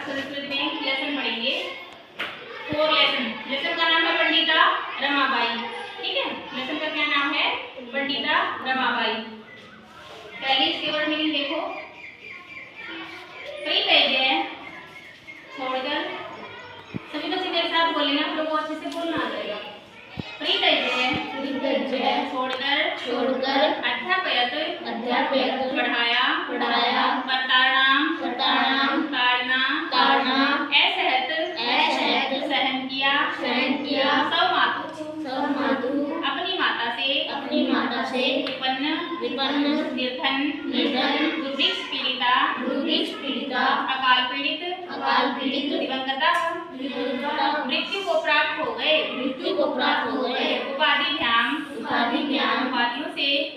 संस्कृत में लेसन पढ़ेंगे 4 lesson. Lesson का नाम है पंडिता रमाबाई। ठीक है, लेसन का क्या नाम है? पंडिता रमाबाई। पहले इसके वर्ड मीनिंग देखो। परितैज है छोड़कर, सभी बच्चे मेरे साथ बोलेंगे, आप लोगों को अच्छे से बोलना आ जाएगा। परितैज है छोड़कर अध्यापयत पढ़ाया कर्तारणाम ताड़ना असहत सहन किया सौ मातु अपनी माता से विपन्न निर्धन दुर्भिक्ष पीड़िता अकाल पीड़ित दिवंगता मृत्यु को प्राप्त हो गए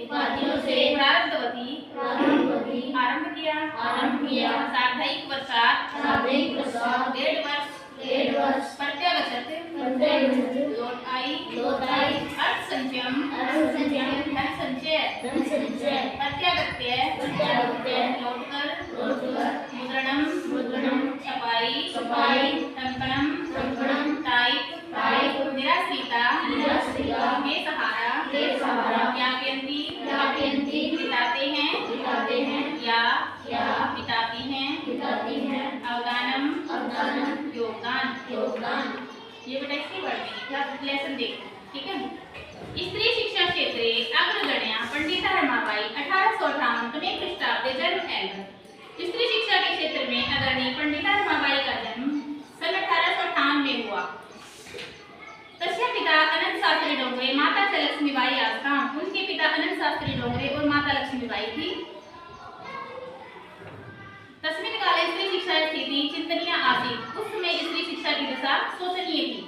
उपाधियों से आरंभ किया सार्धैक वर्षात् 1.5 वर्ष प्रत्यागछत लौट आई अर्थ संचयम धन संचय प्रत्यागत्य लौटकर मुद्रणम छपाई टंकणम टाइप निराश्रिता बेसहारा ज्ञापयन्ति बिताते हैं या बिताती हैं अवदानम योगदान। ये बेटा इसकी वर्ड में लेसन देखो। ठीक है, स्त्री शिक्षा क्षेत्रे अग्रगण्या पंडिता रमाबाई 1858 में ख्रीष्टाब्दे जन्म एवं। स्त्री शिक्षा के क्षेत्र में अग्रणी पंडिता रमाबाई का जन्म सन 1858 में हुआ। तस्या पिता अनंत शास्त्री डोंगरे माता च लक्ष्मीबाई आस्ताम। उनके पिता अनंत शास्त्री डोंगरे और माता लक्ष्मीबाई थी। तस्मिन् काले स्त्री शिक्षा स्थिति चिंतनीय आसीत्। उस समय स्त्री शिक्षा की दशा शोचनीय थी।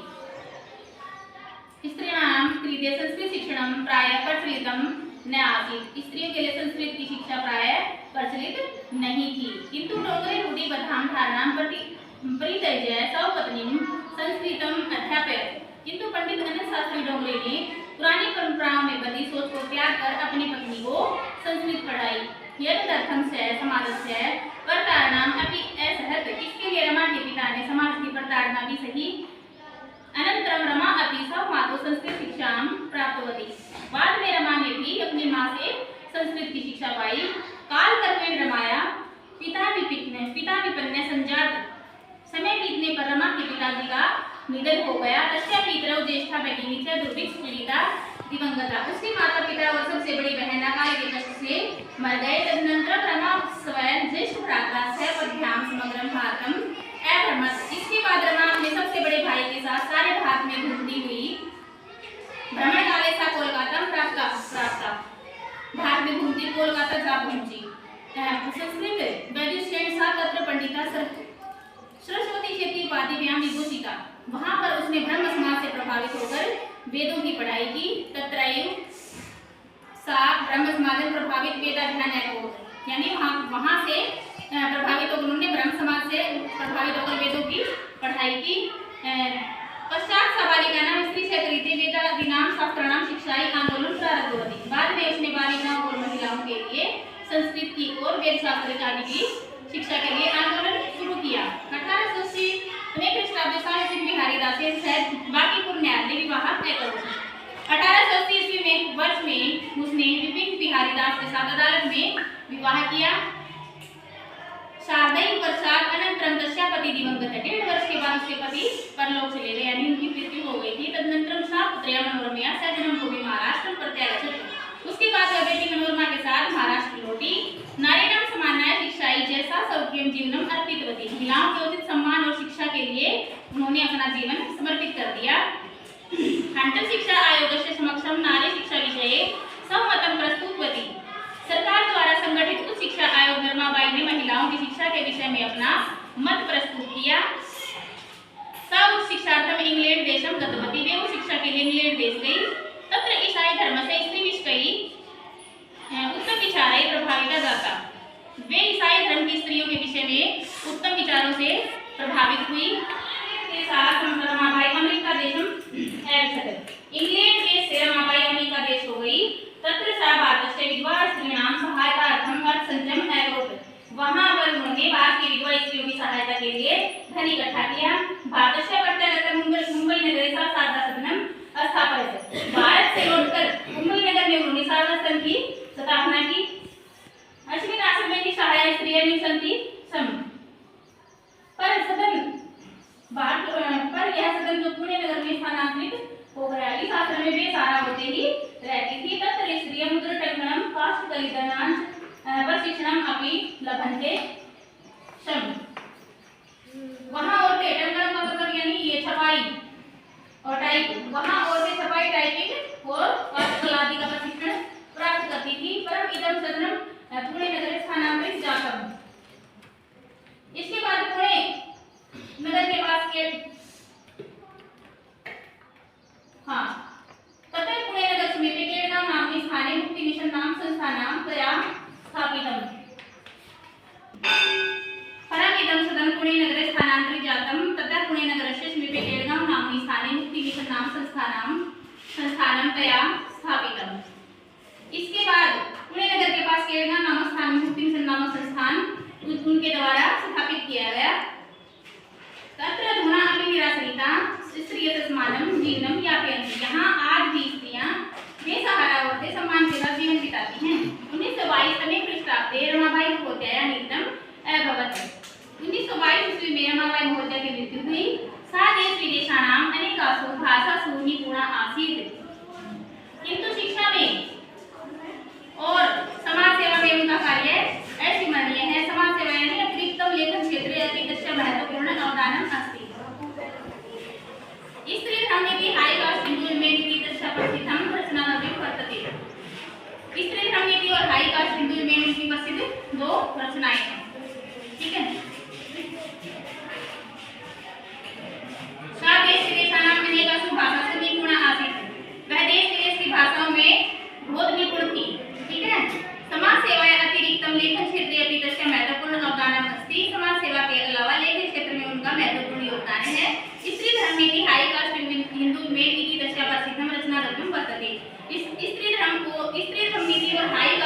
स्त्रीणां कृते संस्कृत शिक्षणं प्रायः प्रचलितं न आसीत्। स्त्रियों के लिए संस्कृत की शिक्षा प्रायः प्रचलित नहीं थी। किंतु डोंगरे रूढ़िबद्धां धारणां परित्यज्य स्वपत्नीं संस्कृतम् अध्यापयत्। किंतु पंडित अनंत शास्त्री डोंगरे ने पुरानी परंपराओं में बंधी सोच को त्याग कर अपनी पत्नी को संस्कृत पढ़ाई। यदर्थं समाजस्य प्रताड़नाम् अपि असहत। इसके लिए रमा के पिता ने समाज की प्रताड़ना भी सही। अनंतरम रमा अपि स्वमातु संस्कृत शिक्षां प्राप्तवती। बाद में रमा ने भी अपनी मां से संस्कृत की शिक्षा पाई। काल कर्मेण रमाया पिता विपन्य संजात। समय बीतने पर रमा के पिताजी का निधन हो गया। तस्या पितरौ ज्येष्ठा भगिनी च दुर्भिक्ष पीड़िता दिवंगता। उसके माता पिता और सबसे बड़ी बहन अकाल के कष्ट से मर गए। तदनंतर रमा स्वयं ज्येष्ठ भ्राता सपद्भ्यां समग्रं भारतम अभ्रमत। इसके बाद रमा अपने सबसे बड़े भाई के साथ सारे भारत में घूमती हुई भ्रमण काले सा कोलकाता प्राप्त। भारत में घूमती कोलकाता जा पहुंची। संस्कृत वैदुष्येण सा तत्र पंडिता सरस्वती क्षेत्रीय उपाधिभ्यां विभूषिता। वहां पर उसने ब्रह्म समाज से प्रभावित होकर वेदों की पढ़ाई की। तत्रैव सा ब्रह्म समाज प्रभावित वेदाध्ययन को, यानी वहां से प्रभावित होकर उन्होंने ब्रह्म समाज से प्रभावित होकर वेदों की पढ़ाई की। पश्चात बालिका नाम स्त्री क्षेत्रीय वेदादीनां शास्त्राणां शिक्षाई आंदोलन प्रारब्धवती। बाद में उसने बालिकाओं और महिलाओं के लिए संस्कृत की और वेद शास्त्र आदि की शिक्षा के लिए आंदोलन शुरू किया। 1880 में ख्रीष्टाब्द साहित्य बिहारी दास बांकीपुर न्यायालय विवाह तय कर। 1880 ईस्वी में वर्ष में उसने विपिन बिहारी दास के साथ अदालत में विवाह किया। सार्धैक वर्षात् अनंतरम तस्या पति दिवंगत। 1.5 वर्ष के बाद उसके पति परलोक चले गए, यानी उनकी मृत्यु हो गई थी। तदनंतर सा पुत्र्या मनोरमा सजन्मभूमि महाराष्ट्र प्रत्यागछत। उसके बाद वह बेटी मनोरमा के साथ महाराष्ट्र लौटी। नारीणां समानाय शिक्षाई जैसा सौख्यम जीवनम अर्पितवती। महिलाओं के उचित सम्मान और शिक्षा के लिए उन्होंने अपना जीवन समर्पित कर दिया। हंटर शिक्षा आयोगस्य समक्षम नारी शिक्षा विषये सहमतं प्रस्तुतवती। सरकार द्वारा संगठित उच्च शिक्षा आयोग में रमाबाई ने महिलाओं की शिक्षा के विषय में अपना मत प्रस्तुत किया। सा उच्च शिक्षार्थम इंग्लैंड देशम गतवती। वे उच्च शिक्षा के लिए इंग्लैंड देश गई। तत्र ईसाई धर्म से स्त्री विषयी उत्तम विचाराई प्रभाविता जाता। वे ईसाई धर्म की स्त्रियों के विषय में उत्तम विचारों से प्रभावित हुई। रमाबाई अमेरिका देशम इंग्लैंड देश से रमाबाई अमेरिका देश हो गई। तत्र सा भारतस्य विधवा स्त्रीणां सहायतार्थम अर्थ संचयम अकरोत्। वहां पर उन्होंने भारत की विधवा स्त्रियों की सहायता के लिए इकट्ठा किया। भारतस्य प्रत्यागतं मुंबई नगरे सा शारदा सदनम स्थापित। भारत से लौटकर मुंबई नगर में उन्होंने शारदा सदन की स्थापना की। अश्विन आश्रम की सहायक स्त्रियां निसंति सम पर सदन पर यह सदन जो पुणे नगर में स्थानांतरित हो गया। इस आश्रम में बेसहारा होते ही रहती थी। तत्र स्त्रियं मुद्रटंकणं काष्ठकलितनांच प्रशिक्षणम अपि लभन्ते सम। वहां औरतें टंकण का मतलब यानी ये छपाई और टाइप, वहां औरतें छपाई टाइपिंग और काष्ठकला आदि का प्रशिक्षण प्राप्त करती थी। परम इदम सदनम पुणे नगर स्थानांतरित जातम। इसके बाद पुणे नगर के पास के तथा पुणे नगर समीपे केडगांव नामनी स्थाने मुक्ति मिशन नाम संस्थानां तया स्थापितम्। परम इदं सदनं पुणे नगरे स्थानान्तरित जातं। तथा पुणे नगरस्य समीपे केडगांव नामनी स्थाने मुक्ति मिशन नाम संस्थानं तया स्थापितम्। इसके बाद पुणे नगर के पास केडगांव नामक स्थान में मुक्ति मिशन नामक संस्थान उनके द्वारा स्थापित किया गया। तत्र अधुना अपि निराश्रिता स्त्रियस्मानं जीवनं यापयन्ति। यहाँ आज भी स्त्रियां बेसहारा औरतें सम्मान के साथ जीवन बिताती हैं। 1922 में पृष्ठाप्ते रमाबाई महोदया निधनम् अभवत्। 1922 ईस्वी में रमाबाई महोदया की मृत्यु हुई। सा देश विदेशानाम् अनेकासु भाषासु निपुणा आसीत्, किंतु शिक्षा में और समाज सेवा में उनका कार्य अविस्मरणीय है। समाज सेवा यानी अतिरिक्तम लेखन क्षेत्रे अतिदृश्य महत्वपूर्ण अवदानम् अस्ति। स्त्री धर्मनीति हाई कास्ट हिंदू में नीति दशा प्रसिद्धम रचनावली वर्तते। स्त्री धर्मनीति और हाई कास्ट हिंदू में नीति प्रसिद्ध दो रचनाएं हैं। ठीक है। सा देश विदेशानां अनेकासु भाषासु निपुणा आसीत्। वह देश विदेश की भाषाओं में बहुत निपुण थी। ठीक है। समाज सेवा अतिरिक्तम लेखन क्षेत्रे अपि तस्य महत्वपूर्ण अवदानम् अस्ति। समाज सेवा के अलावा लेखन क्षेत्र में उनका महत्वपूर्ण योगदान है। स्त्री धर्मनीति हाई कास्ट हिंदू में नीति दशा प्रसिद्धम रचनाद्रव्यम वर्तते। इस स्त्री धर्म को स्त्री धर्मनीति और हाई